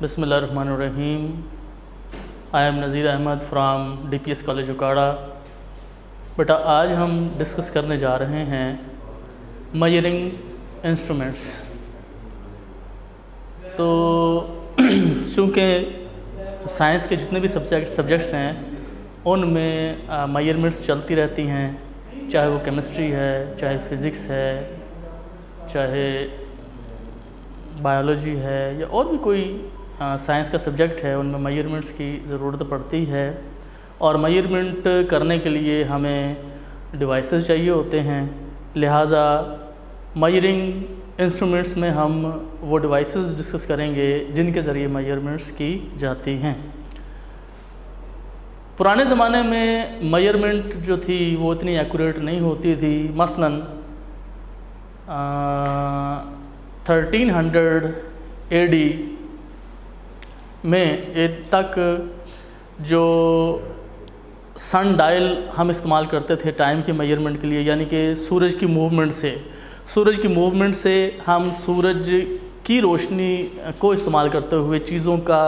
बिस्मिल्लाहिर्रहमानिर्रहीम। I am Nazir Ahmed from DPS college Okara. बेटा आज हम डिस्कस करने जा रहे हैं मेजरिंग इंस्ट्रूमेंट्स। तो चूँकि साइंस के जितने भी सब्जेक्ट्स हैं उनमें मेजरमेंट्स चलती रहती हैं, चाहे वो केमिस्ट्री है, चाहे फ़िज़िक्स है, चाहे बायोलॉजी है या और भी कोई साइंस का सब्जेक्ट है, उनमें मेजरमेंट्स की ज़रूरत पड़ती है। और मेजरमेंट करने के लिए हमें डिवाइसेस चाहिए होते हैं, लिहाजा मेजरिंग इंस्ट्रूमेंट्स में हम वो डिवाइसेस डिस्कस करेंगे जिनके ज़रिए मेजरमेंट्स की जाती हैं। पुराने ज़माने में मेजरमेंट जो थी वो इतनी एक्यूरेट नहीं होती थी। मसलन 1300 AD में तक जो सन डायल हम इस्तेमाल करते थे टाइम के मेजरमेंट के लिए, यानी कि सूरज की मूवमेंट से हम सूरज की रोशनी को इस्तेमाल करते हुए चीज़ों का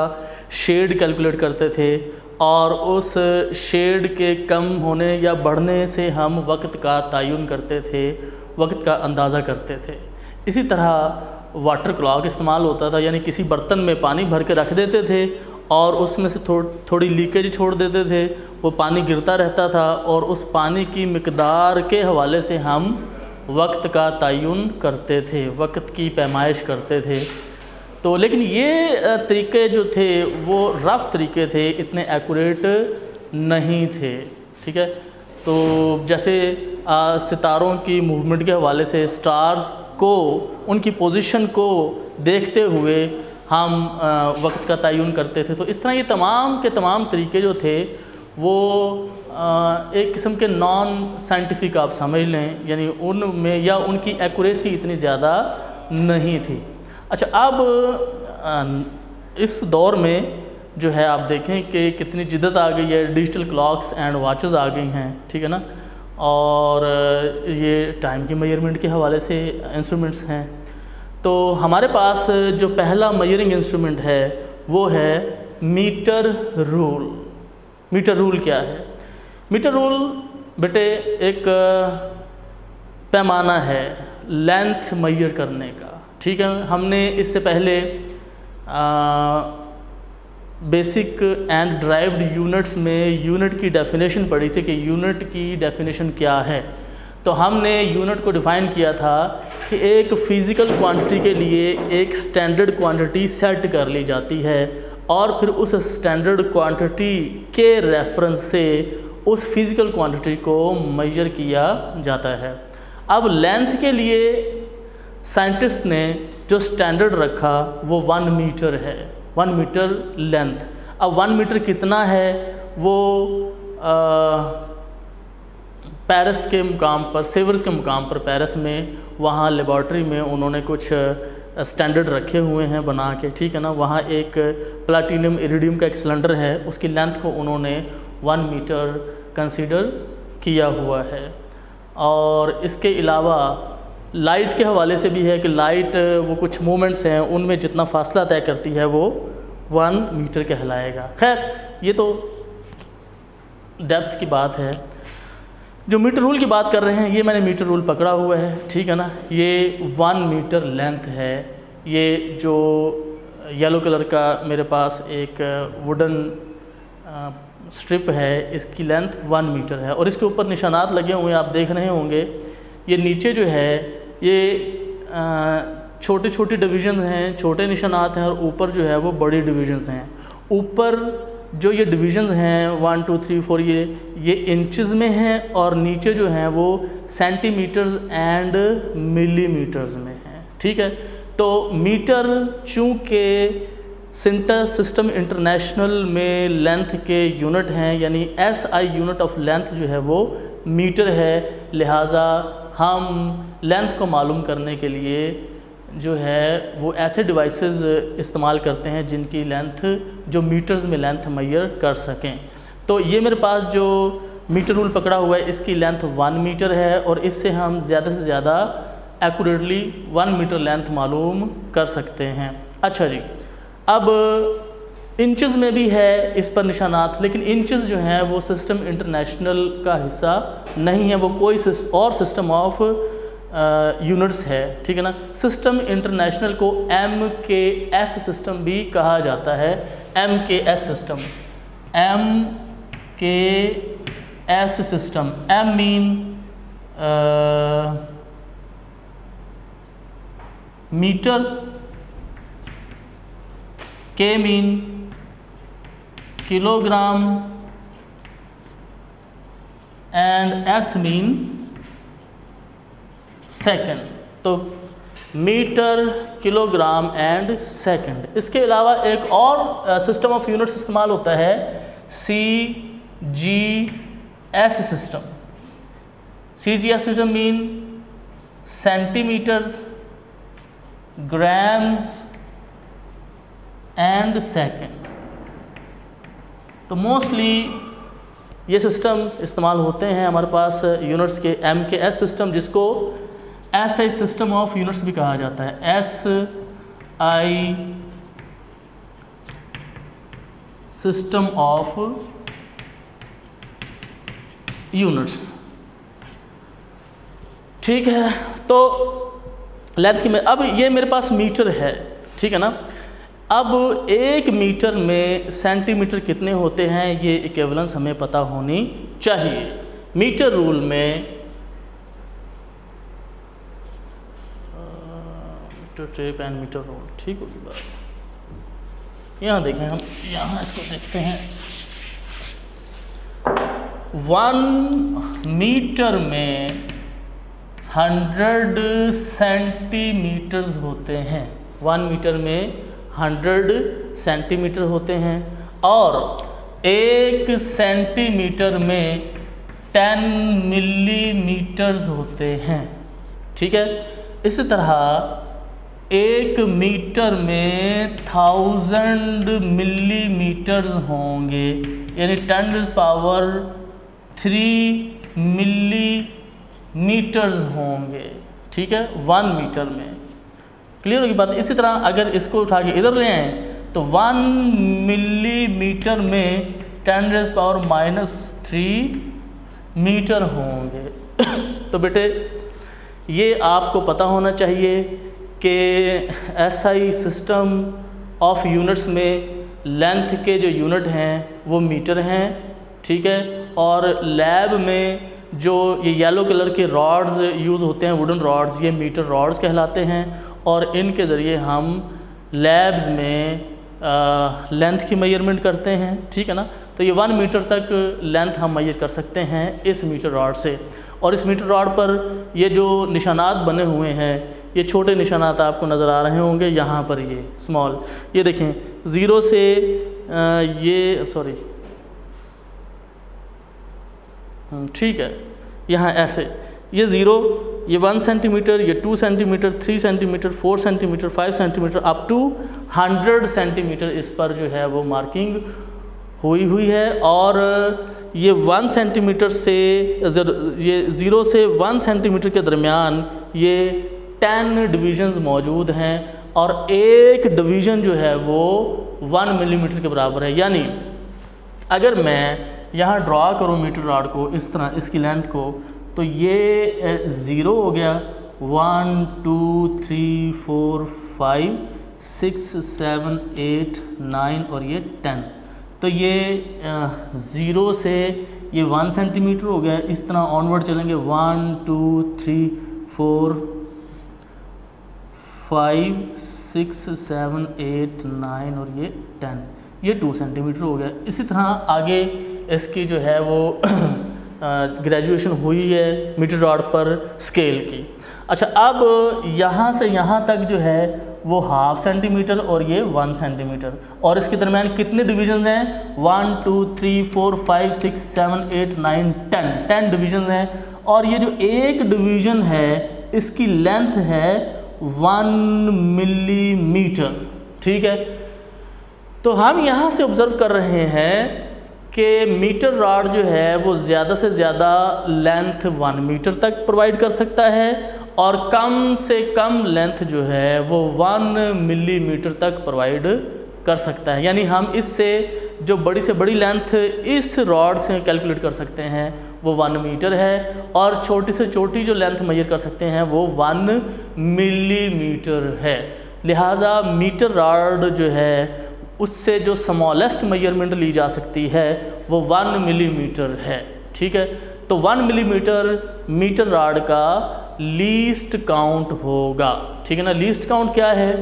शेड कैलकुलेट करते थे और उस शेड के कम होने या बढ़ने से हम वक्त का तयन करते थे, वक्त का अंदाज़ा करते थे। इसी तरह वाटर क्लॉक इस्तेमाल होता था, यानी किसी बर्तन में पानी भर के रख देते थे और उसमें से थोड़ी लीकेज छोड़ देते थे, वो पानी गिरता रहता था और उस पानी की मिकदार के हवाले से हम वक्त का तयन करते थे, वक्त की पैमाइश करते थे। तो लेकिन ये तरीके जो थे वो रफ़ तरीके थे, इतने एक्यूरेट नहीं थे। ठीक है, तो जैसे सितारों की मूवमेंट के हवाले से स्टार्स को, उनकी पोजीशन को देखते हुए हम वक्त का तयन करते थे। तो इस तरह ये तमाम के तमाम तरीके जो थे वो एक किस्म के नॉन साइंटिफिक आप समझ लें, यानी उनमें या उनकी एक्यूरेसी इतनी ज़्यादा नहीं थी। अच्छा, अब इस दौर में जो है आप देखें कि कितनी जिद्दत आ गई है, डिजिटल क्लॉक्स एंड वॉचेस आ गई हैं, ठीक है ना, और ये टाइम के मेजरमेंट के हवाले से इंस्ट्रूमेंट्स हैं। तो हमारे पास जो पहला मेजरिंग इंस्ट्रूमेंट है वो है मीटर रूल। मीटर रूल क्या है? मीटर रूल बेटे एक पैमाना है लेंथ मेजर करने का। ठीक है, हमने इससे पहले बेसिक एंड ड्राइव्ड यूनिट्स में यूनिट की डेफिनेशन पढ़ी थी कि यूनिट की डेफिनेशन क्या है। तो हमने यूनिट को डिफ़ाइन किया था कि एक फ़िज़िकल क्वांटिटी के लिए एक स्टैंडर्ड क्वांटिटी सेट कर ली जाती है और फिर उस स्टैंडर्ड क्वांटिटी के रेफरेंस से उस फ़िज़िकल क्वांटिटी को मेजर किया जाता है। अब लेंथ के लिए साइंटिस्ट ने जो स्टैंडर्ड रखा वो 1 मीटर है, 1 मीटर लेंथ। अब 1 मीटर कितना है वो पेरिस के मुकाम पर, सेवर्स के मुकाम पर पेरिस में, वहाँ लेबॉर्ट्री में उन्होंने कुछ स्टैंडर्ड रखे हुए हैं बना के, ठीक है ना। वहाँ एक प्लैटिनम इरिडियम का एक सिलेंडर है, उसकी लेंथ को उन्होंने 1 मीटर कंसीडर किया हुआ है। और इसके अलावा लाइट के हवाले से भी है कि लाइट वो कुछ मोमेंट्स हैं उनमें जितना फासला तय करती है वो 1 मीटर कहलाएगा। खैर ये तो डेप्थ की बात है। जो मीटर रूल की बात कर रहे हैं ये मैंने मीटर रूल पकड़ा हुआ है, ठीक है ना। ये 1 मीटर लेंथ है। ये जो येलो कलर का मेरे पास एक वुडन स्ट्रिप है, इसकी लेंथ 1 मीटर है और इसके ऊपर निशानात लगे हुए हैं, आप देख रहे होंगे। ये नीचे जो है ये छोटे छोटे डिवीज़न हैं, छोटे निशानात हैं और ऊपर जो है वो बड़ी डिवीज़न्स हैं। ऊपर जो ये डिवीज़न्स हैं 1 2 3 4 ये इंचेस में हैं और नीचे जो हैं वो सेंटीमीटर्स एंड मिलीमीटर्स में हैं, ठीक है। तो मीटर चूँकि सेंटर सिस्टम इंटरनेशनल में लेंथ के यूनिट हैं, यानी SI यूनिट ऑफ लेंथ जो है वो मीटर है, लिहाजा हम लेंथ को मालूम करने के लिए जो है वो ऐसे डिवाइसेस इस्तेमाल करते हैं जिनकी लेंथ जो मीटर्स में लेंथ मेजर कर सकें। तो ये मेरे पास जो मीटर रूल पकड़ा हुआ है इसकी लेंथ 1 मीटर है और इससे हम ज़्यादा से ज़्यादा एक्यूरेटली 1 मीटर लेंथ मालूम कर सकते हैं। अच्छा जी, अब इंचज़ में भी है इस पर निशानात, लेकिन इंचज़ जो हैं वो सिस्टम इंटरनेशनल का हिस्सा नहीं है, वो कोई और सिस्टम ऑफ यूनिट्स है, ठीक है ना। सिस्टम इंटरनेशनल को MKS सिस्टम भी कहा जाता है, MKS system, MKS system. M mean metre, K mean kilogram and S mean second. तो मीटर, किलोग्राम एंड सेकंड। इसके अलावा एक और सिस्टम ऑफ यूनिट्स इस्तेमाल होता है, CGS system. CGS system mean centimetres, grams and second. तो मोस्टली ये सिस्टम इस्तेमाल होते हैं हमारे पास यूनिट्स के। MKS सिस्टम, जिसको SI सिस्टम ऑफ यूनिट्स भी कहा जाता है, SI सिस्टम ऑफ यूनिट्स, ठीक है। तो लेंथ की, अब ये मेरे पास मीटर है, ठीक है ना। अब 1 मीटर में सेंटीमीटर कितने होते हैं, ये इक्विवेलेंस हमें पता होनी चाहिए। मीटर रूल में metre tape and metre rule, ठीक होगी बात। यहाँ देखें, हम यहाँ इसको देखते हैं। 1 मीटर में 100 सेंटीमीटर्स होते हैं। 1 मीटर में 100 सेंटीमीटर होते हैं और 1 सेंटीमीटर में 10 मिलीमीटर्स होते हैं, ठीक है। इसी तरह 1 मीटर में 1000 मिलीमीटर्स होंगे, यानी 10⁻³ मिलीमीटर्स होंगे, ठीक है, 1 मीटर में। क्लियर होगी बात। इसी तरह अगर इसको उठा के इधर ले आए तो 1 मिलीमीटर में 10⁻³ मीटर होंगे। तो बेटे ये आपको पता होना चाहिए कि SI सिस्टम ऑफ यूनिट्स में लेंथ के जो यूनिट हैं वो मीटर हैं, ठीक है। और लैब में जो ये येलो कलर के रॉड्स यूज़ होते हैं, वुडन रॉड्स, ये मीटर रॉड्स कहलाते हैं और इनके ज़रिए हम लैब्स में लेंथ की मेजरमेंट करते हैं, ठीक है ना। तो ये 1 मीटर तक लेंथ हम मेजर कर सकते हैं इस मीटर रॉड से। और इस मीटर रॉड पर ये जो निशानात बने हुए हैं, ये छोटे निशानात आपको नज़र आ रहे होंगे, यहाँ पर ये स्मॉल, ये देखें 0 से ये सॉरी ठीक है, यहाँ ऐसे ये 0, ये 1 सेंटीमीटर, ये 2 centimetre, 3 centimetre, 4 centimetre, 5 centimetre, up to 100 centimetre इस पर जो है वो मार्किंग हुई है। और ये 1 सेंटीमीटर से ये 0 से 1 सेंटीमीटर के दरमियान ये 10 डिवीजन्स मौजूद हैं और एक डिवीज़न जो है वो 1 मिलीमीटर के बराबर है। यानी अगर मैं यहाँ ड्रा करूँ मीटर रॉड को इस तरह, इसकी लेंथ को, तो ये 0 हो गया, 1 2 3 4 5 6 7 8 9 और ये 10। तो ये 0 से ये 1 सेंटीमीटर हो गया। इस तरह ऑनवर्ड चलेंगे 1 2 3 4 5 6 7 8 9 और ये 10, ये 2 सेंटीमीटर हो गया। इसी तरह आगे इसकी जो है वो ग्रेजुएशन हुई है मीटर रॉड पर स्केल की। अच्छा, अब यहाँ से यहाँ तक जो है वो 1/2 सेंटीमीटर और ये 1 सेंटीमीटर, और इसके दरमियान कितने डिवीजन हैं? 1 2 3 4 5 6 7 8 9 10 डिवीजन हैं। और ये जो एक डिवीज़न है इसकी लेंथ है 1 मिलीमीटर, ठीक है। तो हम यहाँ से ऑब्ज़र्व कर रहे हैं कि मीटर रॉड जो है वो ज़्यादा से ज़्यादा लेंथ 1 मीटर तक प्रोवाइड कर सकता है और कम से कम लेंथ जो है वो 1 मिलीमीटर तक प्रोवाइड कर सकता है। यानी हम इससे जो बड़ी से बड़ी लेंथ इस रॉड से कैलकुलेट कर सकते हैं वो 1 मीटर है, और छोटी से छोटी जो लेंथ मेजर कर सकते हैं वो 1 मिलीमीटर है। लिहाजा मीटर रॉड जो है उससे जो स्मॉलेस्ट मेजरमेंट ली जा सकती है वो 1 मिलीमीटर है। ठीक है, तो 1 मिलीमीटर मीटर रॉड का लीस्ट काउंट होगा। ठीक है ना। लीस्ट काउंट क्या है?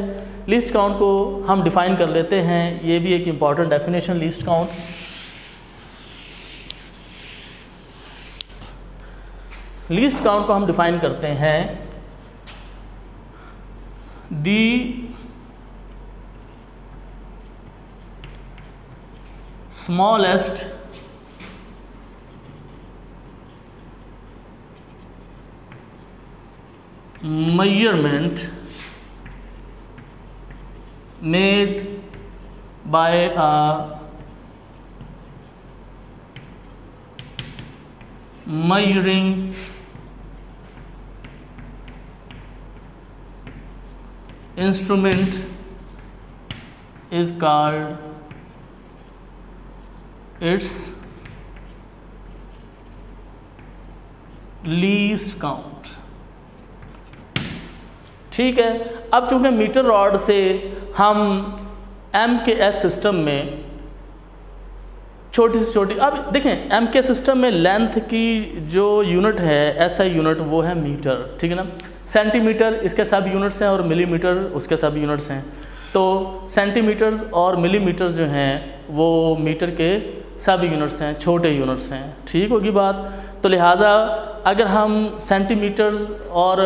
लीस्ट काउंट को हम डिफाइन कर लेते हैं, ये भी एक इम्पॉर्टेंट डेफिनेशन। लीस्ट काउंट को हम डिफाइन करते हैं दी smallest measurement made by a measuring instrument is called its least count. ठीक है, अब चूंकि मीटर रॉड से हम MKS सिस्टम में छोटी से छोटी, अब देखें MKS सिस्टम में लेंथ की जो यूनिट है SI यूनिट वो है मीटर। ठीक है ना। सेंटीमीटर इसके सब यूनिट्स हैं और मिलीमीटर उसके सब यूनिट्स हैं। तो सेंटीमीटर्स और मिलीमीटर्स जो हैं वो मीटर के सब यूनिट्स हैं, छोटे यूनिट्स हैं। ठीक होगी बात। तो लिहाजा अगर हम सेंटीमीटर्स और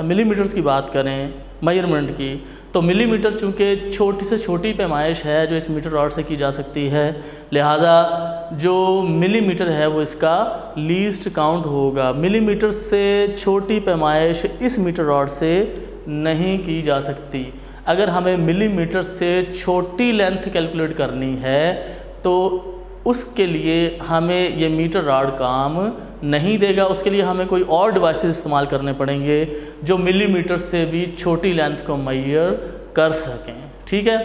मिलीमीटर्स की बात करें मेजरमेंट की, तो मिलीमीटर चूँकि छोटी से छोटी पैमाइश है जो इस मीटर रॉड से की जा सकती है, लिहाजा जो मिलीमीटर है वो इसका लीस्ट काउंट होगा। मिलीमीटर से छोटी पैमाइश इस मीटर रॉड से नहीं की जा सकती। अगर हमें मिलीमीटर से छोटी लेंथ कैलकुलेट करनी है तो उसके लिए हमें ये मीटर रॉड काम नहीं देगा। उसके लिए हमें कोई और डिवाइसेस इस्तेमाल करने पड़ेंगे जो मिलीमीटर से भी छोटी लेंथ को मेजर कर सकें। ठीक है।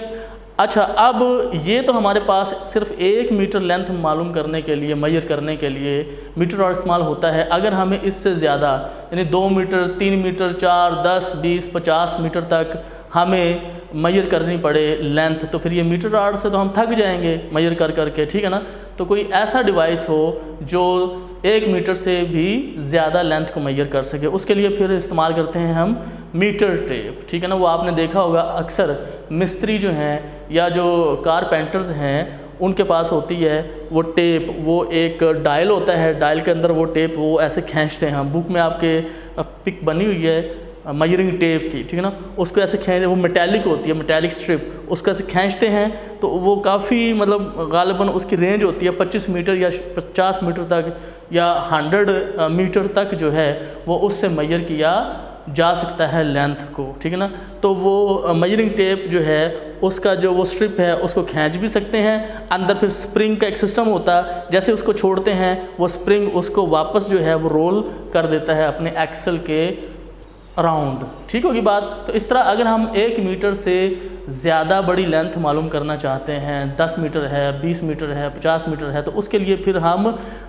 अच्छा, अब ये तो हमारे पास सिर्फ 1 मीटर लेंथ मालूम करने के लिए, मेजर करने के लिए मीटर रॉड इस्तेमाल होता है। अगर हमें इससे ज़्यादा यानी 2 मीटर, 3 मीटर, 4, 10, 20, 50 मीटर तक हमें मेजर करनी पड़े लेंथ, तो फिर ये मीटर रॉड से तो हम थक जाएंगे मेजर कर करके। ठीक है ना। तो कोई ऐसा डिवाइस हो जो 1 मीटर से भी ज़्यादा लेंथ को मेजर कर सके, उसके लिए फिर इस्तेमाल करते हैं हम मीटर टेप। ठीक है ना। वो आपने देखा होगा अक्सर मिस्त्री जो हैं या जो कारपेंटर्स हैं उनके पास होती है वो टेप, वो एक डायल होता है, डायल के अंदर वो टेप वो ऐसे खींचते हैं। बुक में आपके पिक बनी हुई है मेजरिंग टेप की। ठीक है ना। उसको ऐसे खींचते, वो मेटालिक होती है, मेटालिक स्ट्रिप, उसको ऐसे खींचते हैं तो वो काफ़ी मतलब गालिबन उसकी रेंज होती है 25 मीटर या 50 मीटर तक या 100 मीटर तक जो है वो उससे मेजर किया जा सकता है लेंथ को। ठीक है ना। तो वो मेजरिंग टेप जो है उसका जो वो स्ट्रिप है उसको खींच भी सकते हैं। अंदर फिर स्प्रिंग का एक सिस्टम होता है, जैसे उसको छोड़ते हैं वो स्प्रिंग उसको वापस जो है वो रोल कर देता है अपने एक्सल के अराउंड। ठीक होगी बात। तो इस तरह अगर हम 1 मीटर से ज़्यादा बड़ी लेंथ मालूम करना चाहते हैं, 10 मीटर है, 20 मीटर है, 50 मीटर है, तो उसके लिए फिर हम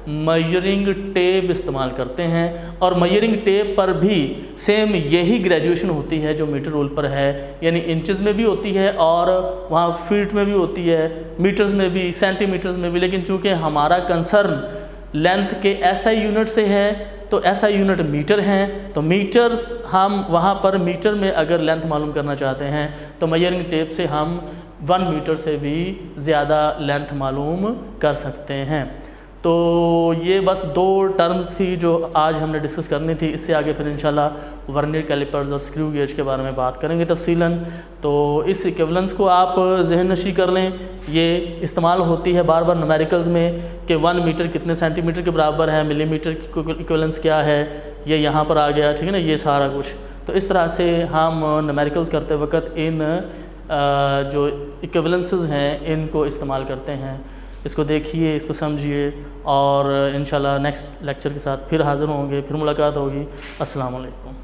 मेजरिंग टेप इस्तेमाल करते हैं। और मेजरिंग टेप पर भी सेम यही ग्रेजुएशन होती है जो मीटर रूल पर है, यानी इंचज़ में भी होती है और वहाँ फीट में भी होती है, मीटर्स में भी, सेंटीमीटर्स में भी। लेकिन चूँकि हमारा कंसर्न लेंथ के SI यूनिट से है तो SI यूनिट मीटर हैं, तो मीटर्स हम वहाँ पर मीटर में अगर लेंथ मालूम करना चाहते हैं तो मेजरिंग टेप से हम 1 मीटर से भी ज़्यादा लेंथ मालूम कर सकते हैं। तो ये बस 2 टर्म्स थी जो आज हमने डिस्कस करनी थी। इससे आगे फिर इंशाल्लाह वर्नियर कैलिपर्स और स्क्रू गेज के बारे में बात करेंगे तफसीलन। तो इस इक्विवेलेंस को आप जहन नशी कर लें, ये इस्तेमाल होती है बार बार न्यूमेरिकल्स में कि 1 मीटर कितने सेंटीमीटर के बराबर है, मिलीमीटर की इक्विवेलेंस क्या है, ये यहाँ पर आ गया। ठीक है ना, ये सारा कुछ। तो इस तरह से हम न्यूमेरिकल्स करते वक्त इन जो इक्विवेलेंसेस हैं इनको इस्तेमाल करते हैं। इसको देखिए, इसको समझिए और इंशाल्लाह नेक्स्ट लेक्चर के साथ फिर हाज़िर होंगे, फिर मुलाकात होगी। अस्सलाम वालेकुम।